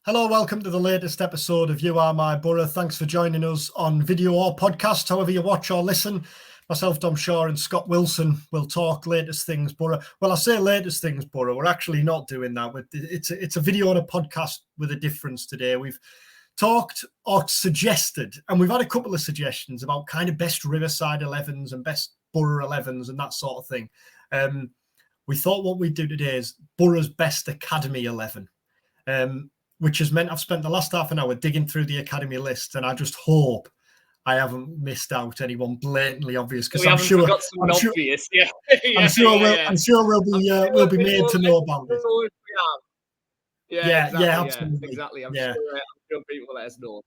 Hello, welcome to the latest episode of You Are My Boro. Thanks for joining us on video or podcast, however you watch or listen. Myself, Dom Shaw, and Scott Wilson will talk latest things Boro. Well, I say latest things Boro. We're actually not doing that. It's a video and a podcast with a difference today. We've talked or suggested, and we've had a couple of suggestions about kind of best Riverside 11s and best Boro 11s and that sort of thing. We thought what we'd do today is Boro's best Academy 11. Which has meant I've spent the last half an hour digging through the academy list, and I just hope I haven't missed out anyone blatantly obvious, because I'm sure obvious. Yeah. I'm sure we'll be made to know about it. Yeah, absolutely. I'm sure people will let us know.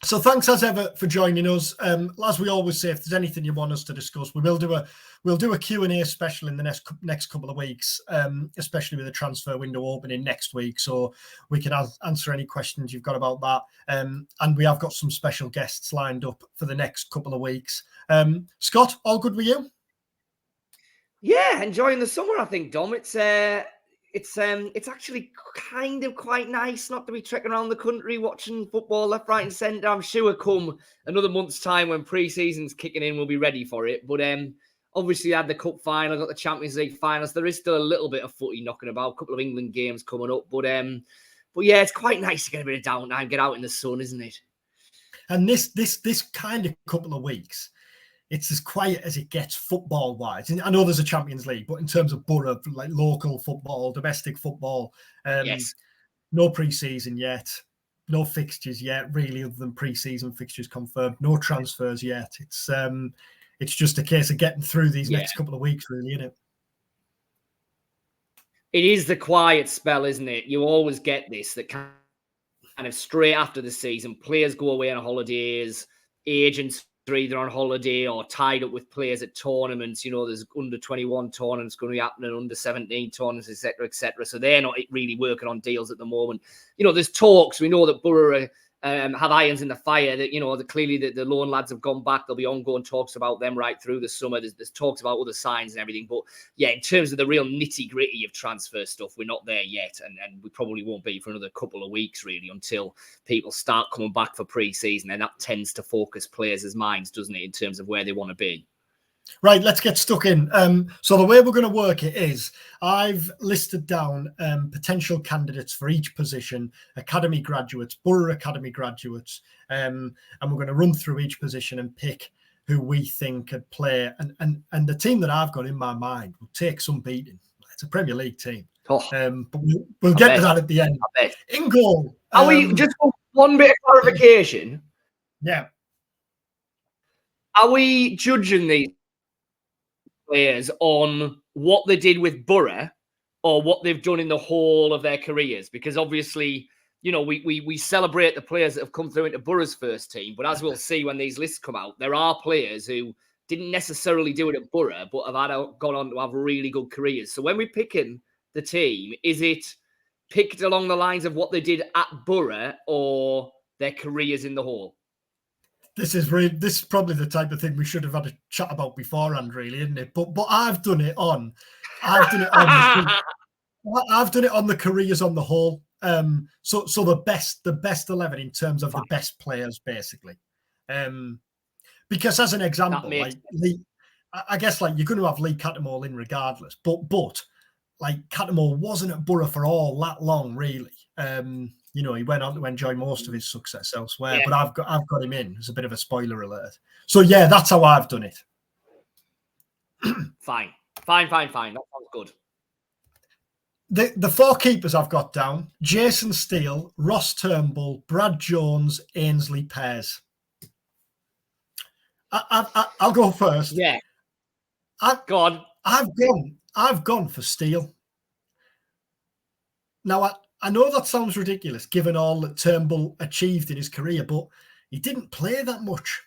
So thanks as ever for joining us. As we always say, if there's anything you want us to discuss, we'll do a Q&A special in the next couple of weeks, especially with the transfer window opening next week, so we can answer any questions you've got about that. And we have got some special guests lined up for the next couple of weeks. Scott, all good with you? Yeah, enjoying the summer, I think, Dom. It's actually kind of quite nice not to be trekking around the country watching football left, right, and centre. I'm sure come another month's time when pre-season's kicking in, we'll be ready for it. But obviously, I had the cup final, got the Champions League finals. There is still a little bit of footy knocking about, a couple of England games coming up. But yeah, it's quite nice to get a bit of downtime, get out in the sun, isn't it? And this kind of couple of weeks, it's as quiet as it gets football-wise. I know there's a Champions League, but in terms of Boro, like local football, domestic football, Yes. No pre-season yet, no fixtures yet, really, other than pre-season fixtures confirmed, no transfers yet. It's just a case of getting through these next couple of weeks, really, isn't it? It is the quiet spell, isn't it? You always get this, that kind of straight after the season, players go away on holidays, agents are either on holiday or tied up with players at tournaments. You know, there's under 21 tournaments going to be happening, under 17 tournaments, etc., etc. So they're not really working on deals at the moment. You know, there's talks. We know that Boro have irons in the fire. That, you know, clearly the loan lads have gone back. There'll be ongoing talks about them right through the summer. There's talks about other signs and everything. But yeah, in terms of the real nitty gritty of transfer stuff, we're not there yet, and we probably won't be for another couple of weeks really, until people start coming back for pre-season, and that tends to focus players' minds, doesn't it, in terms of where they want to be. Right, let's get stuck in. So the way we're going to work it is I've listed down potential candidates for each position, academy graduates, Boro Academy graduates, and we're going to run through each position and pick who we think could play. And the team that I've got in my mind will take some beating. It's a Premier League team. But we'll get to that at the end. In goal. Are we just one bit of clarification? Yeah. Are we judging these players on what they did with Boro or what they've done in the whole of their careers? Because obviously, you know, we celebrate the players that have come through into Boro's first team, but as we'll see when these lists come out, there are players who didn't necessarily do it at Boro, but have gone on to have really good careers. So when we're picking the team, is it picked along the lines of what they did at Boro or their careers in the whole? This is probably the type of thing we should have had a chat about beforehand, really, isn't it? But I've done it on the careers on the whole. So the best 11 in terms of the best players, basically. Because as an example, like Lee, I guess like you're going to have Lee Cattermole in regardless, but like Cattermole wasn't at Boro for all that long, really. You know, he went on to enjoy most of his success elsewhere, but I've got him in as a bit of a spoiler alert. So yeah, that's how I've done it. Fine. That sounds good. The four keepers I've got down: Jason Steele, Ross Turnbull, Brad Jones, Ainsley Pears. I'll go first. Yeah. Go on. I've gone for Steele. Now I know that sounds ridiculous given all that Turnbull achieved in his career, but he didn't play that much.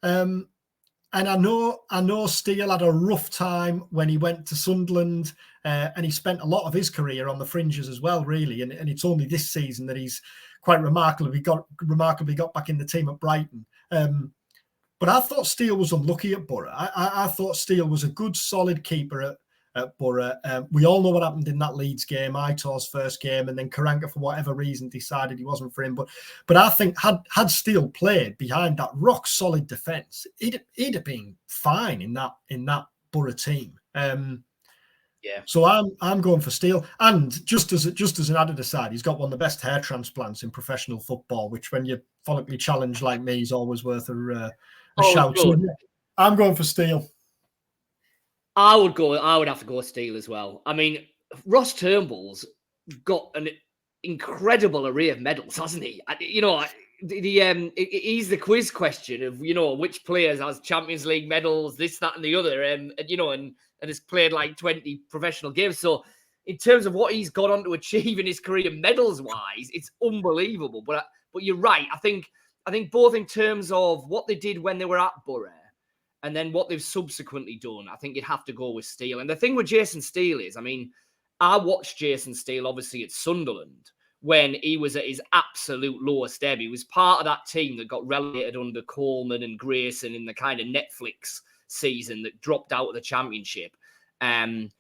And I know Steele had a rough time when he went to Sunderland, and he spent a lot of his career on the fringes as well, really. And it's only this season that he's quite remarkably got back in the team at Brighton. But I thought Steele was unlucky at Boro. I thought Steele was a good, solid keeper at Boro. We all know what happened in that Leeds game, Aitor's first game, and then Karanka, for whatever reason, decided he wasn't for him. But I think had Steele played behind that rock solid defence, he'd have been fine in that Boro team. So I'm going for Steele. And just as an added aside, he's got one of the best hair transplants in professional football, which when you're follically challenged like me is always worth a shout. So I'm going for Steele. I would have to go Steele as well. I mean, Ross Turnbull's got an incredible array of medals, hasn't he? You know, he's the quiz question of, you know, which players has Champions League medals, this, that, and the other, you know, and has played like 20 professional games. So in terms of what he's gone on to achieve in his career medals wise, it's unbelievable. But you're right. I think both in terms of what they did when they were at Boro and then what they've subsequently done, I think you'd have to go with Steele. And the thing with Jason Steele is, I mean, I watched Jason Steele obviously at Sunderland when he was at his absolute lowest ebb. He was part of that team that got relegated under Coleman and Grayson in the kind of Netflix season that dropped out of the Championship. And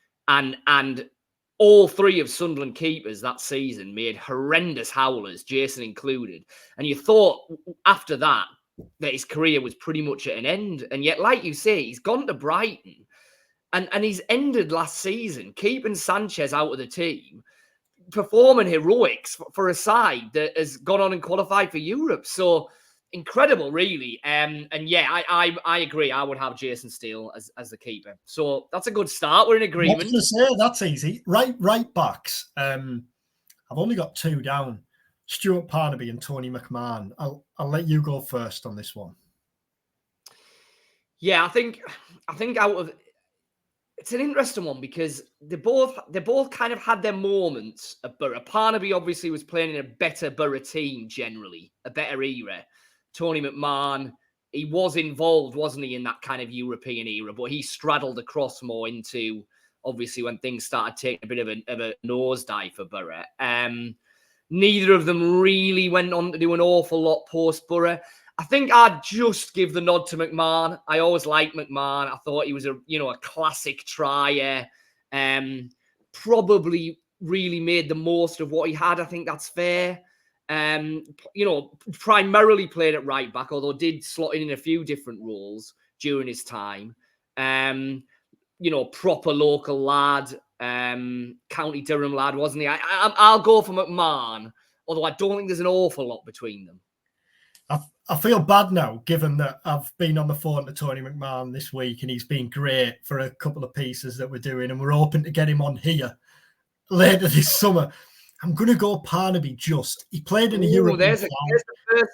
all three of Sunderland keepers that season made horrendous howlers, Jason included. And you thought after that his career was pretty much at an end. And yet, like you say, he's gone to Brighton and he's ended last season, keeping Sanchez out of the team, performing heroics for a side that has gone on and qualified for Europe. So incredible, really. And yeah, I agree. I would have Jason Steele as the keeper. So that's a good start. We're in agreement. That's easy. Right backs. I've only got two down: Stuart Parnaby and Tony McMahon. I'll let you go first on this one. Yeah, I think out of it's an interesting one because they both kind of had their moments at Boro. Parnaby obviously was playing in a better Boro team generally, a better era. Tony McMahon, he was involved, wasn't he, in that kind of European era, but he straddled across more into, obviously, when things started taking a bit of a nosedive for Boro. Neither of them really went on to do an awful lot post-Boro. I think I'd just give the nod to McMahon. I always liked McMahon. I thought he was a classic trier. Probably really made the most of what he had. I think that's fair. Primarily played at right back, although did slot in a few different roles during his time. Proper local lad, County Durham lad, wasn't he? I'll go for McMahon, although I don't think there's an awful lot between them. I feel bad now, given that I've been on the phone to Tony McMahon this week and he's been great for a couple of pieces that we're doing, and we're hoping to get him on here later this summer. I'm going to go Parnaby just. He played in a European final.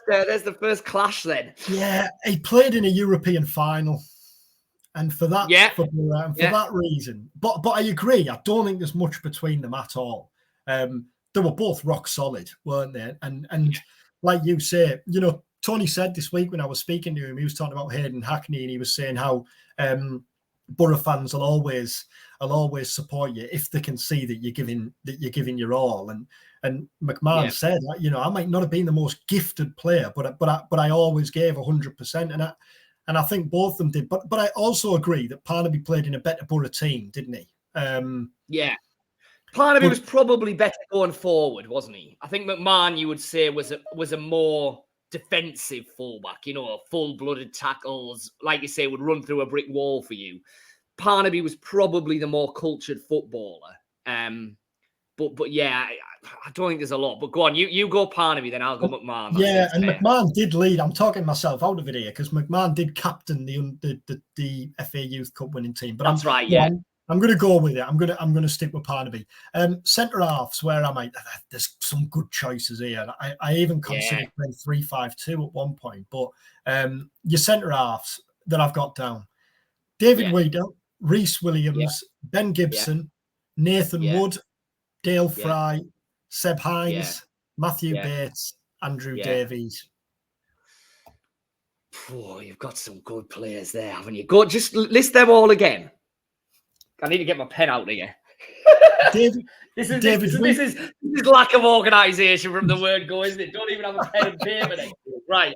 There's the first clash then. Yeah, he played in a European final. And for that, that reason. But I agree. I don't think there's much between them at all. They were both rock solid, weren't they? And like you say, Tony said this week when I was speaking to him, he was talking about Hayden Hackney, and he was saying how Boro fans will always support you if they can see that you're giving your all. And McMahon said, I might not have been the most gifted player, but I always gave 100%, and I think both of them did. But I also agree that Parnaby played in a better Boro team, didn't he? Parnaby was probably better going forward, wasn't he? I think McMahon, you would say, was a more defensive fullback, full-blooded tackles, like you say, would run through a brick wall for you. Parnaby was probably the more cultured footballer. But yeah, I don't think there's a lot. But go on, you go Parnaby, then I'll go McMahon. McMahon did lead. I'm talking myself out of it here because McMahon did captain the FA Youth Cup winning team. But that's right. Yeah. I'm going to go with it. I'm going to stick with Parnaby. Centre halves, where am I? There's some good choices here. I even considered playing 3-5-2 at one point. But your centre halves that I've got down: David Weeder, Reece Williams, Ben Gibson, Nathan Wood, Dale Fry, Seb Hines, Matthew Bates, Andrew Davies. Oh, you've got some good players there, haven't you? Go, just list them all again. I need to get my pen out here. This is lack of organisation from the word go, isn't it? Don't even have a pen and paper next to it. Right.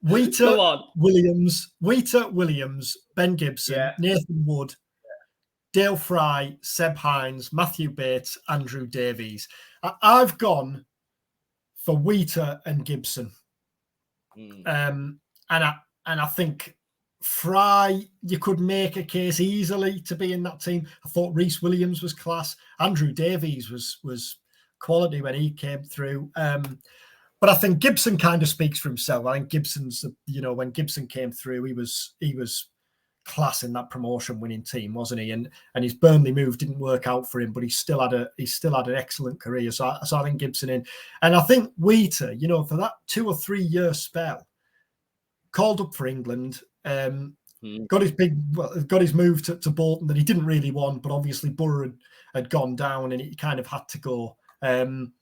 Weeder, Williams, Ben Gibson, Nathan Wood, Dale Fry, Seb Hines, Matthew Bates, Andrew Davies. I've gone for Wheater and Gibson. And I think Fry, you could make a case easily to be in that team. I thought Reece Williams was class. Andrew Davies was quality when he came through. But I think Gibson kind of speaks for himself. I think Gibson's, when Gibson came through, he was class in that promotion winning team, wasn't he? And his Burnley move didn't work out for him, but he still had an excellent career. So I think Gibson in. And I think Wheater, for that 2 or 3 year spell, called up for England, got his move to Bolton that he didn't really want, but obviously Boro had gone down and he kind of had to go. I'm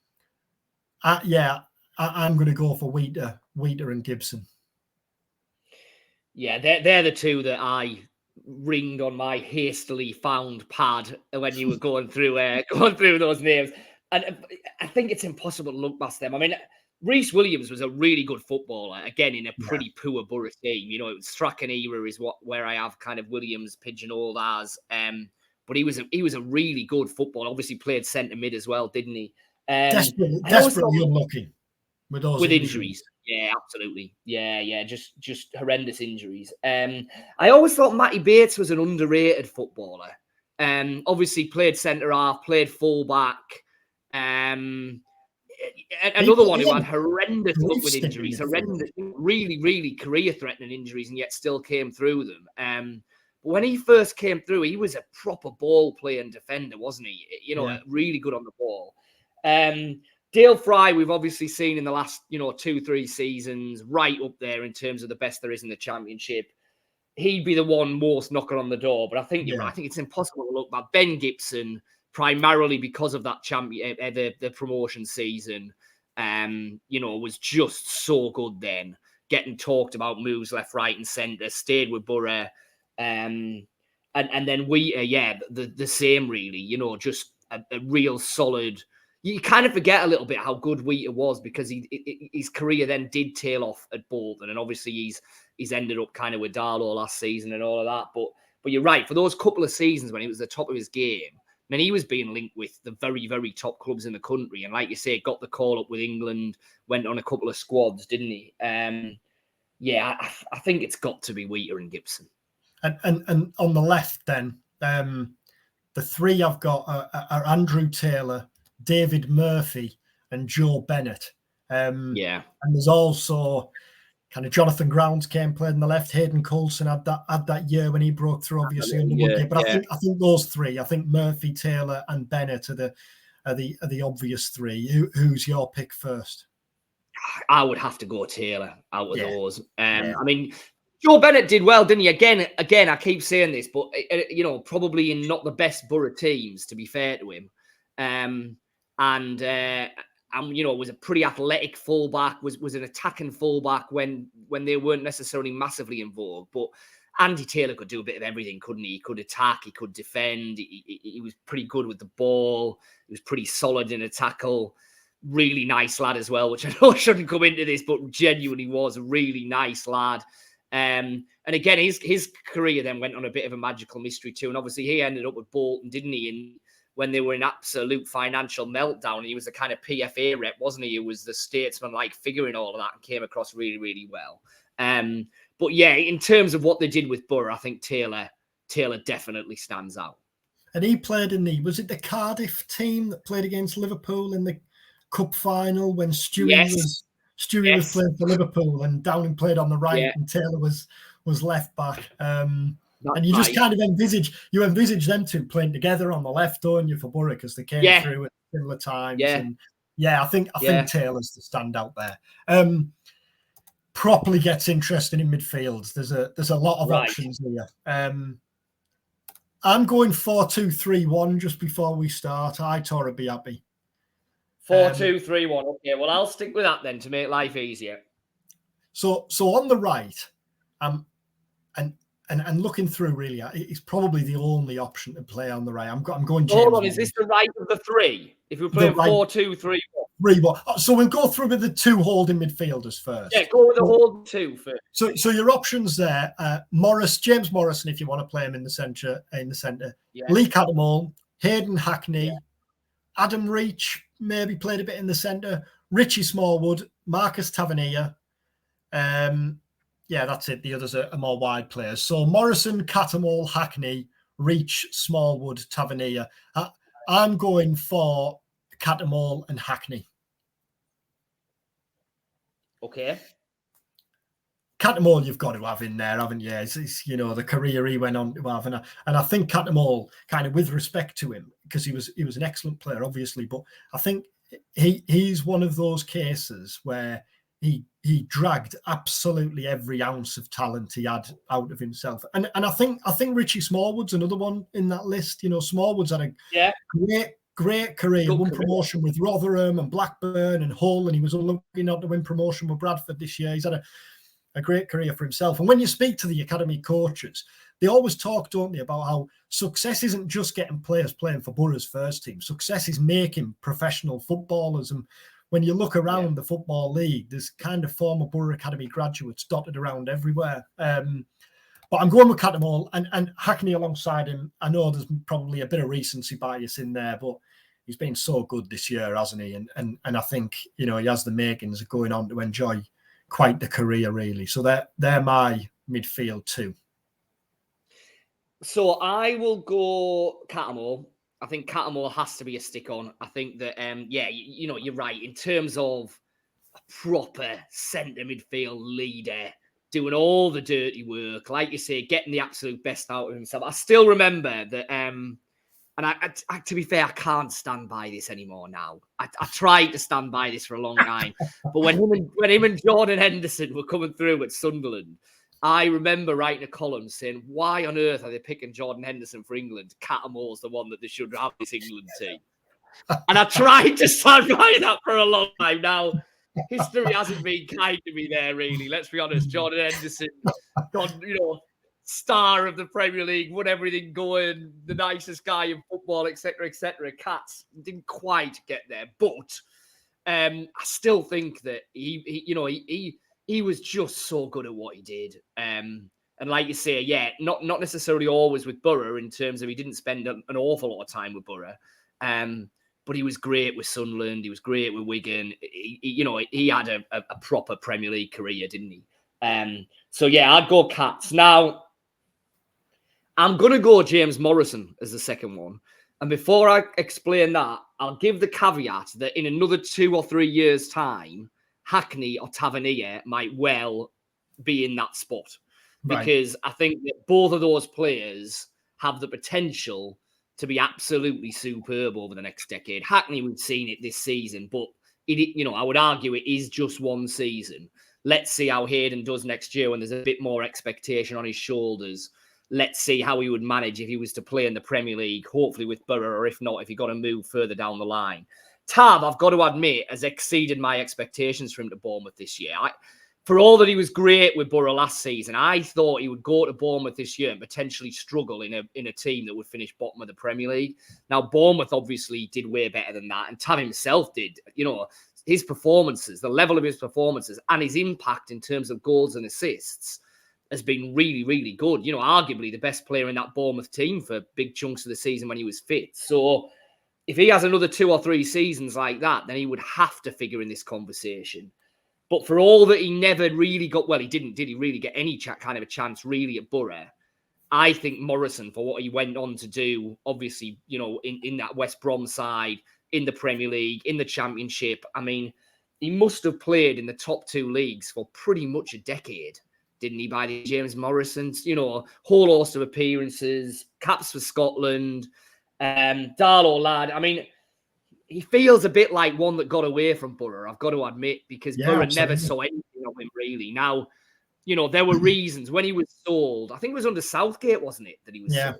going to go for Wheater and Gibson. Yeah, they're the two that I ringed on my hastily found pad when you were going through those names. And I think it's impossible to look past them. I mean, Reece Williams was a really good footballer, again, in a pretty poor Boro team. Strachan era is where I have kind of Williams pigeonholed as. But he was a really good footballer. Obviously played centre mid as well, didn't he? Desperately unlucky with injuries. Yeah, absolutely. Yeah, just horrendous injuries. I always thought Matty Bates was an underrated footballer. Obviously played centre half, played full back. Another one who had horrendous luck with injuries, horrendous, really, really career-threatening injuries, and yet still came through them. But when he first came through, he was a proper ball-playing defender, wasn't he? Really good on the ball. Dale Fry, we've obviously seen in the last, 2-3 seasons, right up there in terms of the best there is in the Championship. He'd be the one most knocking on the door, but I think you're right. I think it's impossible to look back. Ben Gibson, primarily because of that the promotion season, was just so good then. Getting talked about moves left, right, and centre, stayed with Boro, and then Wheater, the same really. Just a real solid. You kind of forget a little bit how good Wheater was because his career then did tail off at Bolton, and obviously he's ended up kind of with Darlow last season and all of that. But you're right, for those couple of seasons when he was at the top of his game, I mean, he was being linked with the very, very top clubs in the country, and like you say, got the call up with England, went on a couple of squads, didn't he? I think it's got to be Wheater and Gibson. And on the left, then the three I've got are Andrew Taylor, David Murphy, and Joe Bennett. And there's also kind of Jonathan Grounds played on the left. Hayden Coulson had that year when he broke through, obviously under Woodgate. But I think those three, I think Murphy, Taylor, and Bennett are the obvious three. Who's your pick first? I would have to go Taylor out of those. I mean, Joe Bennett did well, didn't he? Again, I keep saying this, but probably in not the best Boro teams, to be fair to him. Was a pretty athletic fullback, was an attacking fullback when they weren't necessarily massively involved. But Andy Taylor could do a bit of everything, couldn't he? He could attack, he could defend. He was pretty good with the ball. He was pretty solid in a tackle. Really nice lad as well, which I know shouldn't come into this, but genuinely was a really nice lad. And again, his career then went on a bit of a magical mystery too. And obviously he ended up with Bolton, didn't he? And when they were in absolute financial meltdown, he was the kind of PFA rep, wasn't he? It was the statesman-like figure in all of that and came across really, really well. But yeah, in terms of what they did with Boro, I think Taylor definitely stands out. And he played was it the Cardiff team that played against Liverpool in the Cup final when Stewie was playing for Liverpool and Downing played on the right and Taylor was left back. And you just kind of envisage them two playing together on the left, don't you, for Boro, because they came through at similar times. And I think Taylor's the standout there. Properly gets interesting in midfield. There's a lot of options here. I'm going 4-2-3-1 just before we start. Aitor would be happy. 4-2-3-1. Okay, well, I'll stick with that then to make life easier. So on the right, and looking through, really, it's probably the only option to play on the right. I'm going. Hold on, is this the right of the three? If we're playing 4-2-3-1, So we'll go through with the two holding midfielders first. Yeah, go with the hold two first. So your options there: James Morrison, if you want to play him in the centre. Yeah. Lee Cattermole, Hayden Hackney, Adam Reach maybe played a bit in the centre. Richie Smallwood, Marcus Tavernier. That's it. The others are more wide players. So Morrison, Cattermole, Hackney, Reach, Smallwood, Tavernier. I'm going for Cattermole and Hackney. Okay. Cattermole, you've got to have in there, haven't you? It's the career he went on to have, and I think Cattermole, kind of with respect to him, because he was an excellent player, obviously, but I think he's one of those cases where he dragged absolutely every ounce of talent he had out of himself, and I think Richie Smallwood's another one in that list. Smallwood's had a great career. Won promotion with Rotherham and Blackburn and Hull, and he was unlucky not to win promotion with Bradford this year. He's had a great career for himself. And when you speak to the academy coaches, they always talk, don't they, about how success isn't just getting players playing for Borough's first team. Success is making professional footballers. And when you look around the Football League, there's kind of former Borough Academy graduates dotted around everywhere. But I'm going with Cattermole and Hackney alongside him. I know there's probably a bit of recency bias in there, but he's been so good this year, hasn't he? And I think, he has the makings of going on to enjoy quite the career, really. So they're my midfield too. So I will go Cattermole. I think Cattermole has to be a stick on. I think that you're right in terms of a proper centre midfield leader doing all the dirty work, like you say, getting the absolute best out of himself. I still remember that. And I, to be fair, I can't stand by this anymore now. I tried to stand by this for a long time, but when him and Jordan Henderson were coming through at Sunderland, I remember writing a column saying, "Why on earth are they picking Jordan Henderson for England? Cattermole's the one that they should have this England team." And I tried to stand by that for a long time. Now, history hasn't been kind to me there, really. Let's be honest. Jordan Henderson, star of the Premier League, won everything going, the nicest guy in football, etc., etc. Cats didn't quite get there, but I still think that he was just so good at what he did. And like you say, not necessarily always with Borough in terms of he didn't spend an awful lot of time with Borough, but he was great with Sunderland. He was great with Wigan. He had a proper Premier League career, didn't he? I'd go Cats. Now, I'm going to go James Morrison as the second one. And before I explain that, I'll give the caveat that in another 2 or 3 years' time, Hackney or Tavernier might well be in that spot. Because I think that both of those players have the potential to be absolutely superb over the next decade. Hackney, we've seen it this season, but I would argue it is just one season. Let's see how Hayden does next year when there's a bit more expectation on his shoulders. Let's see how he would manage if he was to play in the Premier League, hopefully with Borough, or if not, if he got to move further down the line. Tav, I've got to admit, has exceeded my expectations for him to Bournemouth this year. For all that he was great with Borough last season, I thought he would go to Bournemouth this year and potentially struggle in a team that would finish bottom of the Premier League. Now, Bournemouth obviously did way better than that, and Tav himself did. His performances, the level of his performances, and his impact in terms of goals and assists has been really, really good. Arguably the best player in that Bournemouth team for big chunks of the season when he was fit. So if he has another 2 or 3 seasons like that, then he would have to figure in this conversation. But for all that he never really got, well, he didn't, did he really get any kind of a chance really at Borough? I think Morrison, for what he went on to do, obviously, in that West Brom side, in the Premier League, in the Championship, I mean, he must have played in the top 2 leagues for pretty much a decade, didn't he, by the James Morrisons? Whole host of appearances, caps for Scotland, Darlow lad. I mean, he feels a bit like one that got away from Borough, I've got to admit, because Borough never saw anything of him, really. Now, there were reasons when he was sold. I think it was under Southgate, wasn't it, that he was sold?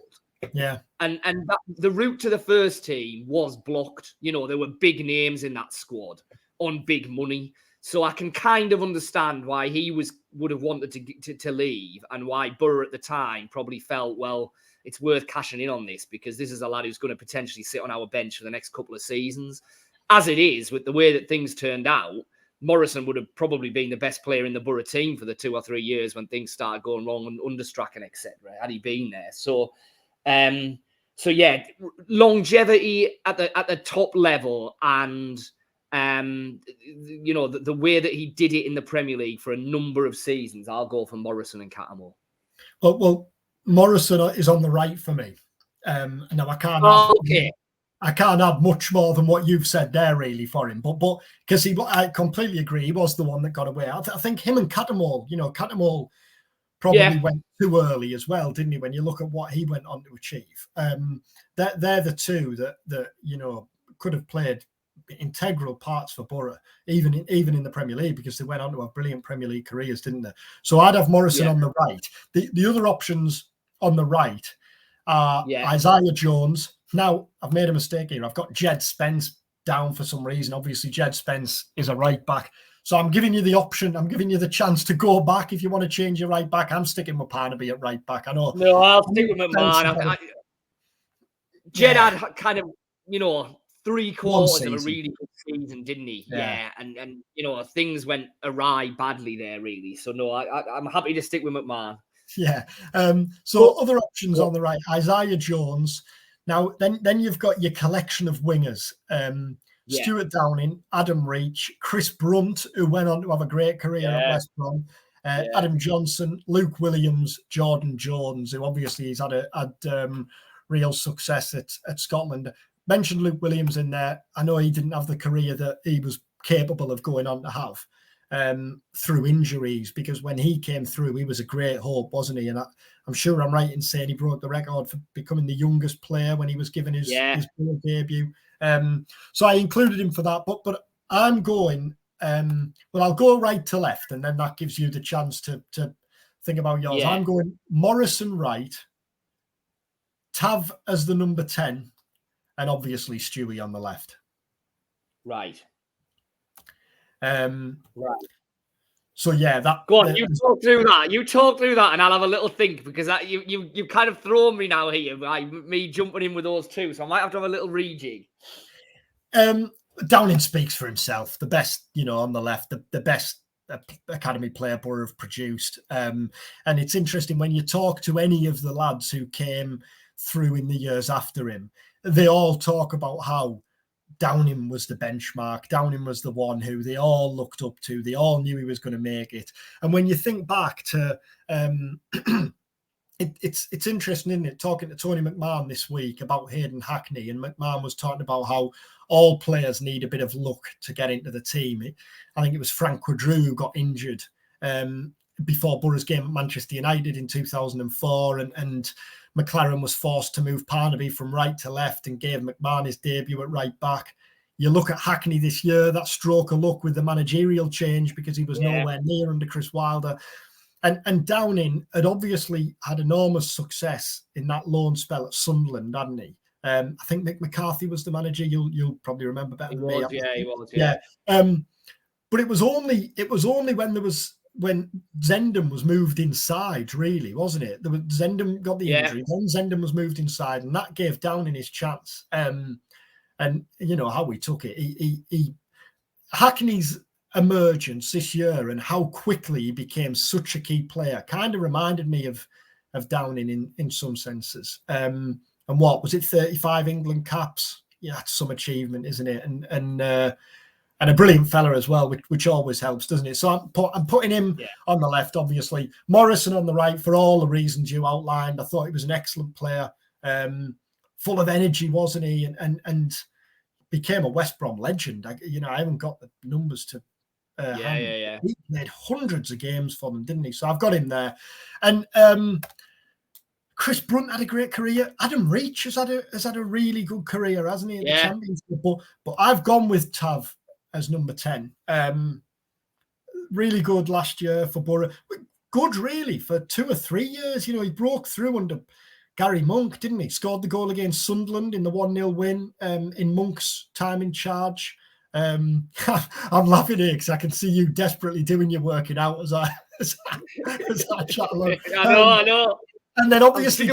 Yeah. And the route to the first team was blocked. There were big names in that squad on big money. So I can kind of understand why he would have wanted to leave, and why Borough at the time probably felt, well, it's worth cashing in on this because this is a lad who's going to potentially sit on our bench for the next couple of seasons. as it is, with the way that things turned out, Morrison would have probably been the best player in the Boro team for the 2 or 3 years when things started going wrong and Understrack and etc. Had he been there, so yeah, longevity at the top level, and the way that he did it in the Premier League for a number of seasons, I'll go for Morrison and Cattermole. Well, Morrison is on the right for me. Now I can't add much more than what you've said there, really, for him. But because I completely agree, he was the one that got away. I think him and Cattermole, Cattermole probably went too early as well, didn't he? When you look at what he went on to achieve, they're the two that could have played integral parts for Boro, even in the Premier League, because they went on to have brilliant Premier League careers, didn't they? So I'd have Morrison on the right. The other options on the right are Isaiah Jones. Now, I've made a mistake here. I've got Jed Spence down for some reason. Obviously, Jed Spence is a right back. So I'm giving you the option. I'm giving you the chance to go back if you want to change your right back. I'm sticking with Parnaby at right back. I know. No, I'll stick with McMahon. Jed had kind of, 3/4 of a really good season, didn't he? Yeah. And things went awry badly there, really. So no, I'm happy to stick with McMahon. Yeah. So other options on the right, Isaiah Jones. Now, then you've got your collection of wingers. Stuart Downing, Adam Reach, Chris Brunt, who went on to have a great career at West Brom, Adam Johnson, Luke Williams, Jordan Jones, who obviously has had real success at Scotland. Mentioned Luke Williams in there. I know he didn't have the career that he was capable of going on to have through injuries, because when he came through, he was a great hope, wasn't he? And I'm sure I'm right in saying he broke the record for becoming the youngest player when he was given his debut. So I included him for that. But I'm going, I'll go right to left, and then that gives you the chance to think about yours. Yeah. I'm going Morrison right, Tav as the number 10, and obviously Stewie on the left. Right. Right. So yeah, that. Go on, you talk through that. You talk through that, and I'll have a little think, because you've kind of thrown me now here by me jumping in with those two. So I might have to have a little rejig. Downing speaks for himself. The best, on the left, the best academy player Boro have produced. And it's interesting when you talk to any of the lads who came through in the years after him, they all talk about how Downing was the benchmark. Downing was the one who they all looked up to. They all knew he was going to make it. And when you think back to, it's interesting, isn't it? Talking to Tony McMahon this week about Hayden Hackney, and McMahon was talking about how all players need a bit of luck to get into the team. I think it was Frank Quadru who got injured before Boro's game at Manchester United in 2004, and McLaren was forced to move Parnaby from right to left and gave McMahon his debut at right back. You look at Hackney this year, that stroke of luck with the managerial change, because he was nowhere near under Chris Wilder. And Downing had obviously had enormous success in that loan spell at Sunderland, hadn't he? I think Mick McCarthy was the manager. You'll probably remember better than me. He was. But it was only when Zendam was moved inside, really, wasn't it? Zendam got the injury, then Zendam was moved inside, and that gave Downing his chance. And you know how we took it. Hackney's emergence this year and how quickly he became such a key player kind of reminded me of Downing in some senses. And what was it, 35 England caps? Yeah, that's some achievement, isn't it? And a brilliant fella as well, which always helps, doesn't it? So I'm putting him on the left, obviously. Morrison on the right for all the reasons you outlined. I thought he was an excellent player, full of energy, wasn't he? And became a West Brom legend. I haven't got the numbers to hand. He made hundreds of games for them, didn't he? So I've got him there. And Chris Brunt had a great career. Adam Reach has had a really good career, hasn't he, in the Championship? But I've gone with Tav as number 10. Really good last year for Boro. Good, really, for 2 or 3 years. He broke through under Gary Monk, didn't he? Scored the goal against Sunderland in the 1-0 win in Monk's time in charge. I'm laughing here because I can see you desperately doing your working out as I chat along. I know. And then obviously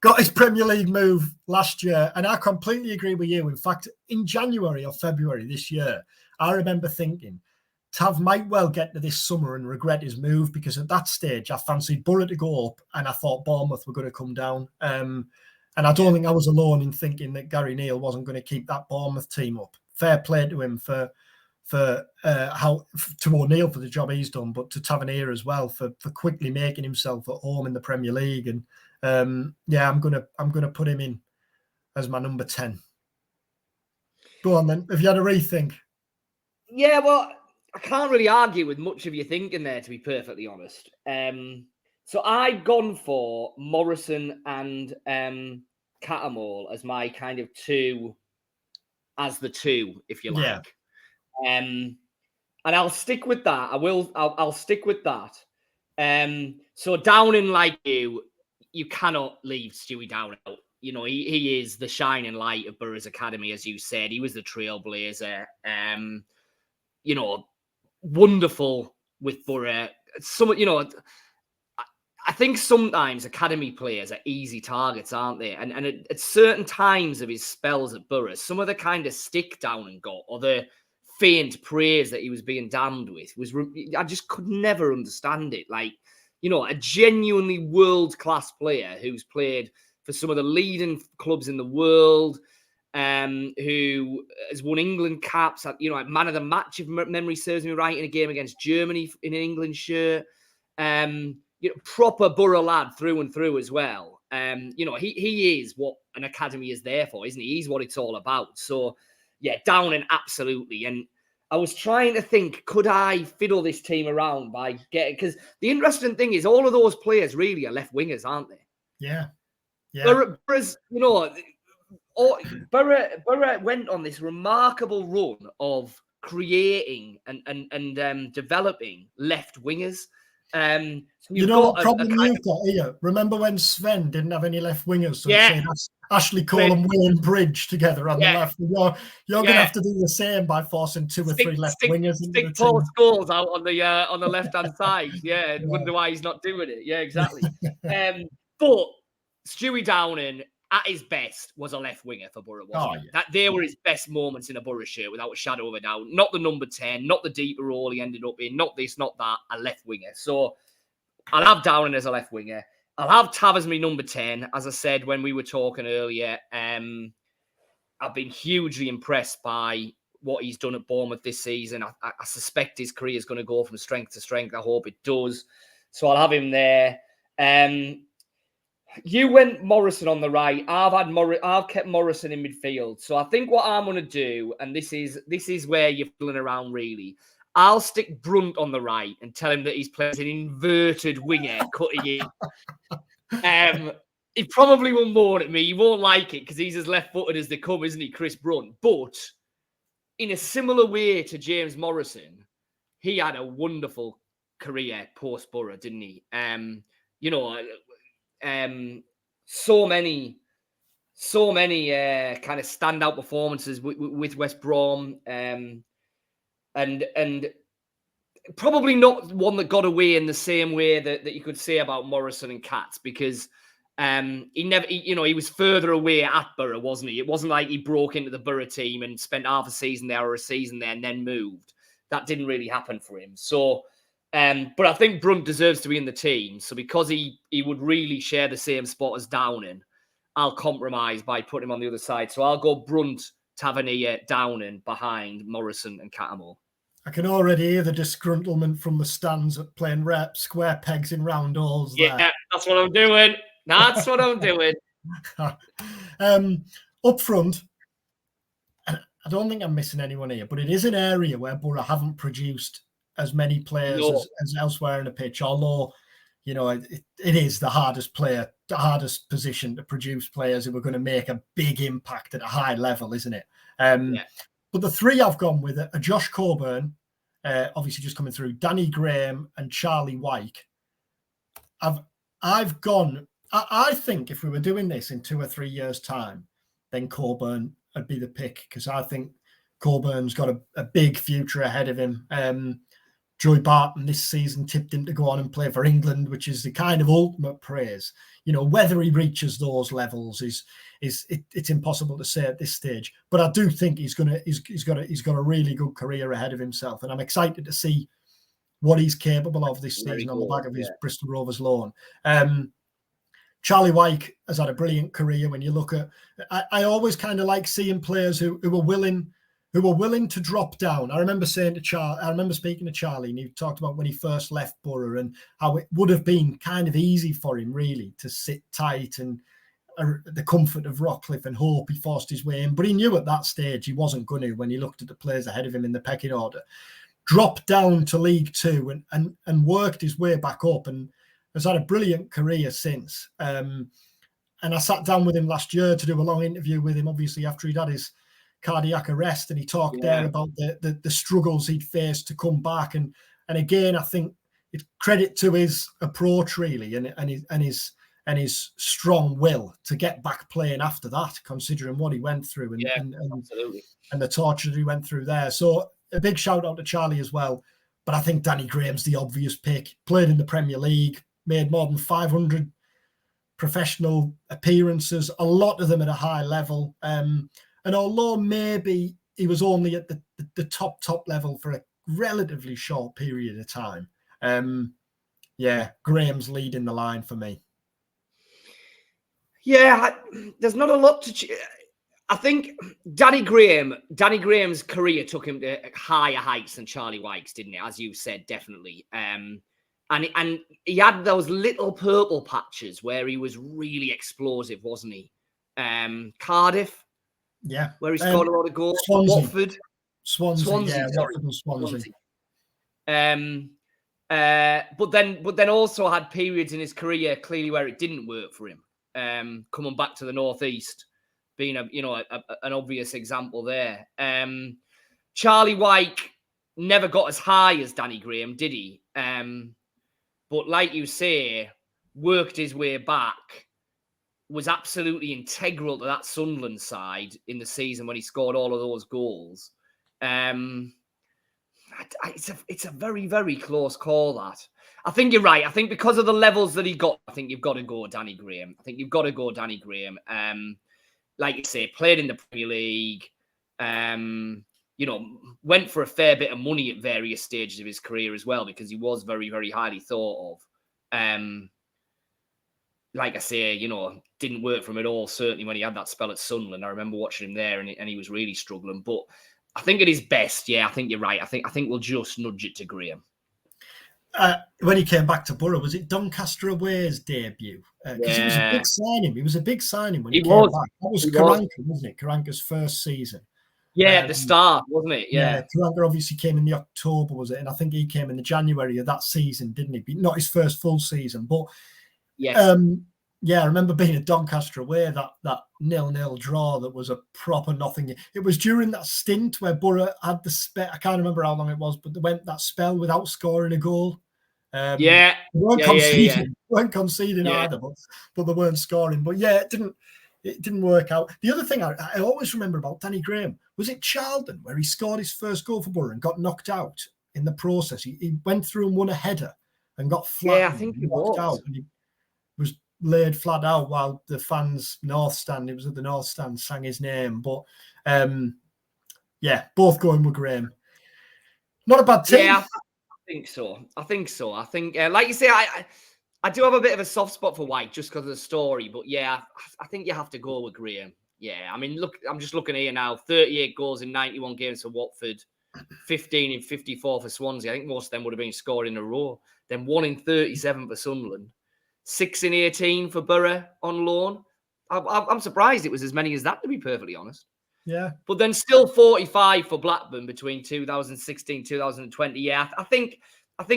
got his Premier League move last year, and I completely agree with you. In fact, in January or February this year, I remember thinking Tav might well get to this summer and regret his move, because at that stage I fancied Boro to go up and I thought Bournemouth were going to come down. And I don't think I was alone in thinking that Gary Neal wasn't going to keep that Bournemouth team up. Fair play to him to O'Neill for the job he's done, but to Tavernier as well for quickly making himself at home in the Premier League. And I'm gonna put him in as my number 10. Go on then. Have you had a rethink? Yeah, well, I can't really argue with much of your thinking there, to be perfectly honest. So I've gone for Morrison and Catamol as my kind of two, if you like. Yeah. And I'll stick with that. I'll stick with that. So Downing, like you cannot leave Stewie Downing out. You know, he is the shining light of Boro's academy, as you said. He was the trailblazer. You know, wonderful with Boro. I think sometimes academy players are easy targets, aren't they? And at certain times of his spells at Boro, some of the kind of stick Downing got, or the faint praise that he was being damned with, I just could never understand it. Like, you know, a genuinely world-class player who's played for some of the leading clubs in the world, who has won England caps, you know, man of the match, if memory serves me right, in a game against Germany in an England shirt. You know, proper Boro lad through and through as well. You know, he is what an academy is there for, isn't he? He's what it's all about. So, yeah, Downing, absolutely. And I was trying to think, could I fiddle this team around by getting... Because the interesting thing is, all of those players really are left wingers, aren't they? Yeah. Boro's, you know... Boro went on this remarkable run of creating and developing left wingers. So you know what problem you've got here? Remember when Sven didn't have any left wingers? So that's Ashley Cole and William Bridge together on the left. You're going to have to do the same by forcing two or three left wingers into the Paul team. Scholes out on the left hand side. Yeah, wonder why he's not doing it. Yeah, exactly. But Stewie Downing, at his best, was a left winger for Boro, wasn't he? That they were his best moments in a Boro shirt, without a shadow of a doubt. Not the number 10, not the deeper role he ended up in, not this, not that, a left winger. So I'll have Downing as a left winger. I'll have Tav as my number 10. As I said when we were talking earlier, I've been hugely impressed by what he's done at Bournemouth this season. I suspect his career is going to go from strength to strength. I hope it does. So I'll have him there. You went Morrison on the right. I've kept Morrison in midfield. So I think what I'm going to do, and this is where you're feeling around really, I'll stick Brunt on the right and tell him that he's playing an inverted winger cutting in. He probably won't moan at me. He won't like it because he's as left-footed as they come, isn't he, Chris Brunt? But in a similar way to James Morrison, he had a wonderful career post-Boro, didn't he? You know, so many kind of standout performances with West Brom, and probably not one that got away in the same way that you could say about Morrison and Katz, because he was further away at Boro, wasn't he? It wasn't like he broke into the Boro team and spent half a season there or a season there and then moved. That didn't really happen for him. So, but I think Brunt deserves to be in the team. So because he would really share the same spot as Downing, I'll compromise by putting him on the other side. So I'll go Brunt, Tavernier, Downing behind Morrison and Catamol. I can already hear the disgruntlement from the stands at playing square pegs in round holes. Yeah, that's what I'm doing. That's what I'm doing. Up front, I don't think I'm missing anyone here, but it is an area where Boro haven't produced as many players as elsewhere in the pitch, although, you know, it is the hardest position to produce players who are going to make a big impact at a high level, isn't it? But the three I've gone with are Josh Coburn, obviously just coming through, Danny Graham and Charlie Wyke. I've gone... I think if we were doing this in 2 or 3 years' time, then Coburn would be the pick, because I think Coburn's got a big future ahead of him. Joey Barton this season tipped him to go on and play for England, which is the kind of ultimate praise. Whether he reaches those levels it's impossible to say at this stage. But I do think he's got a really good career ahead of himself, and I'm excited to see what he's capable of this season on the back of his Bristol Rovers loan. Charlie Wyke has had a brilliant career. When you look at, I always kind of like seeing players who were willing to drop down. I remember speaking to Charlie, and he talked about when he first left Boro and how it would have been kind of easy for him really to sit tight and the comfort of Rockcliffe and hope he forced his way in. But he knew at that stage he wasn't going to when he looked at the players ahead of him in the pecking order. Dropped down to League Two and worked his way back up and has had a brilliant career since. And I sat down with him last year to do a long interview with him, obviously after he'd had his cardiac arrest, and he talked there about the struggles he'd faced to come back. And again, I think it's credit to his approach really and his strong will to get back playing after that, considering what he went through and the torture that he went through there. So a big shout out to Charlie as well. But I think Danny Graham's the obvious pick. Played in the Premier League, made more than 500 professional appearances, a lot of them at a high level. And although maybe he was only at the top level for a relatively short period of time, Graham's leading the line for me. Yeah, there's not a lot to... I think Danny Graham's career took him to higher heights than Charlie Wyke's, didn't it? As you said, definitely. And he had those little purple patches where he was really explosive, wasn't he? Cardiff, where he scored a lot of goals. Swansea. Watford, Swansea. But then also had periods in his career clearly where it didn't work for him. Coming back to the northeast, being an obvious example there. Charlie Wyke never got as high as Danny Graham, did he? But like you say, worked his way back, was absolutely integral to that Sunderland side in the season when he scored all of those goals. It's a very, very close call, that. I think you're right. I think because of the levels that he got, I think you've got to go Danny Graham. Like you say, played in the Premier League, went for a fair bit of money at various stages of his career as well, because he was very, very highly thought of. Like I say, didn't work for him at all, certainly when he had that spell at Sunderland. I remember watching him there and he was really struggling. But I think at his best, I think you're right. I think we'll just nudge it to Graham. When he came back to Boro, was it Doncaster away's debut? Because it was a big signing. It was a big signing when he came back. That was Karanka, wasn't it? Karanka's first season. Yeah, at the start, wasn't it? Yeah. Karanka obviously came in the October, was it? And I think he came in the January of that season, didn't he? Not his first full season, but yes. I remember being at Doncaster away, that 0-0 draw that was a proper nothing. It was during that stint where Boro had the spell. I can't remember how long it was, but they went that spell without scoring a goal. They weren't conceding either, but they weren't scoring. But it didn't work out. The other thing I always remember about Danny Graham, was it Charlton, where he scored his first goal for Boro and got knocked out in the process. He went through and won a header and got flat. Yeah, I think he knocked out. And he was laid flat out while the fans North Stand, it was at the North Stand, sang his name. But both going with Graham. Not a bad team. Yeah, I think so. I think, like you say, I do have a bit of a soft spot for White just because of the story. But I think you have to go with Graham. Yeah, I mean, look, I'm just looking here now. 38 goals in 91 games for Watford, 15 in 54 for Swansea. I think most of them would have been scored in a row. Then 1 in 37 for Sunderland. 6 in 18 for Boro on loan. I'm surprised it was as many as that, to be perfectly honest. Yeah. But then still 45 for Blackburn between 2016 2020. Yeah, I think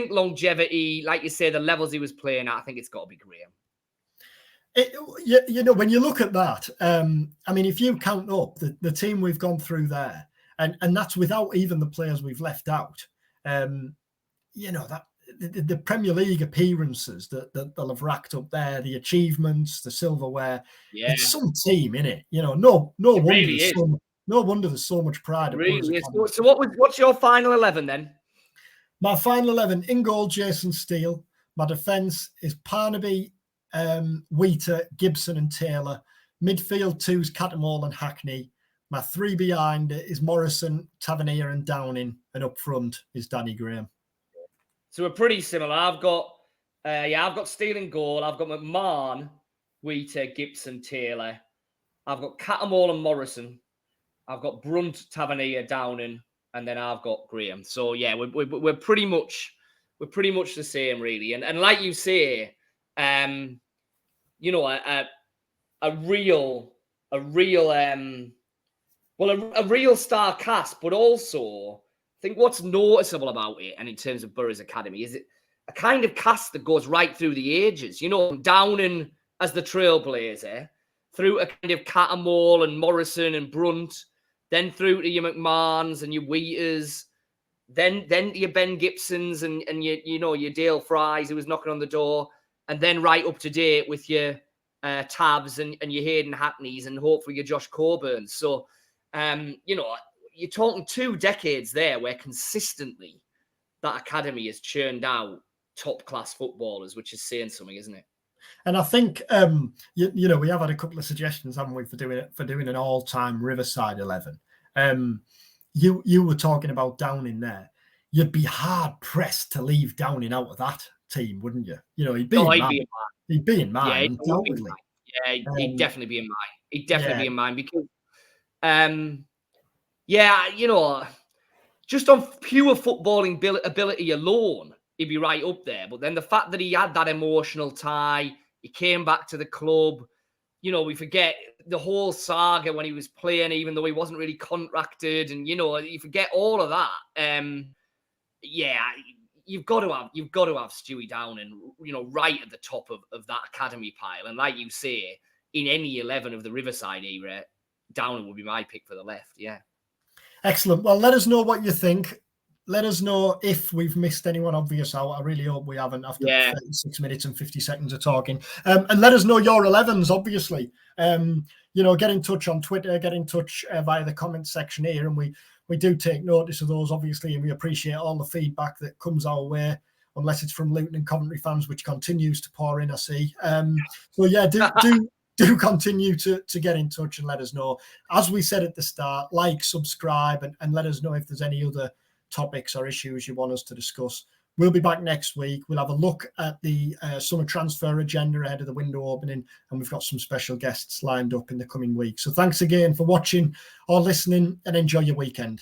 longevity, like you say, the levels he was playing at, I think it's got to be Graham. When you look at that, I mean, if you count up the team we've gone through there, and that's without even the players we've left out, that the Premier League appearances that they'll have racked up there, the achievements, the silverware, it's some team, innit? No wonder really no wonder there's so much pride. Really is. So what's your final 11 then? My final 11, in goal, Jason Steele. My defence is Parnaby, Wheater, Gibson and Taylor. Midfield 2's Catamall and Hackney. My 3 behind is Morrison, Tavernier and Downing. And up front is Danny Graham. So we're pretty similar. I've got Steele in goal. I've got McMahon, Wheater, Gibson, Taylor. I've got Catamall and Morrison. I've got Brunt, Tavernier, Downing, and then I've got Graham. So yeah, we're pretty much the same, really. And like you say, you know, a real star cast, but also I think what's noticeable about it, and in terms of Boro's academy, is it a kind of cast that goes right through the ages. You know, Downing as the trailblazer, through a kind of Catamall and Morrison and Brunt, then through to your McMahons and your Wheaters, then to your Ben Gibsons and your Dale Fries who was knocking on the door, and then right up to date with your Tabs and your Hayden Hackneys and hopefully your Josh Coburns. So, you know, you're talking 2 decades there where consistently that academy has churned out top-class footballers, which is saying something, isn't it? And I think you know, we have had a couple of suggestions, haven't we, for doing an all-time Riverside 11. You were talking about Downing there. You'd be hard pressed to leave Downing out of that team, wouldn't you? You know, he'd be in mine. He'd be in mine, undoubtedly. Yeah, he'd definitely be in mine. He'd definitely be in mine because, yeah, you know, just on pure footballing ability alone, he'd be right up there. But then the fact that he had that emotional tie, he came back to the club. You know, we forget the whole saga when he was playing, even though he wasn't really contracted, and you know, you forget all of that. Yeah, you've got to have Stewie Downing, you know, right at the top of that academy pile. And like you say, in any 11 of the Riverside era, Downing would be my pick for the left. Yeah. Excellent. Well, let us know what you think. Let us know if we've missed anyone obvious out. I really hope we haven't after 36 minutes and 50 seconds of talking. And let us know your 11s, obviously. You know, get in touch on Twitter, get in touch via the comments section here. And we do take notice of those, obviously, and we appreciate all the feedback that comes our way, unless it's from Luton and Coventry fans, which continues to pour in, I see. So, yeah, do continue to get in touch and let us know. As we said at the start, like, subscribe, and let us know if there's any other topics or issues you want us to discuss. We'll be back next week. We'll have a look at the summer transfer agenda ahead of the window opening, and we've got some special guests lined up in the coming week. So thanks again for watching or listening, and enjoy your weekend.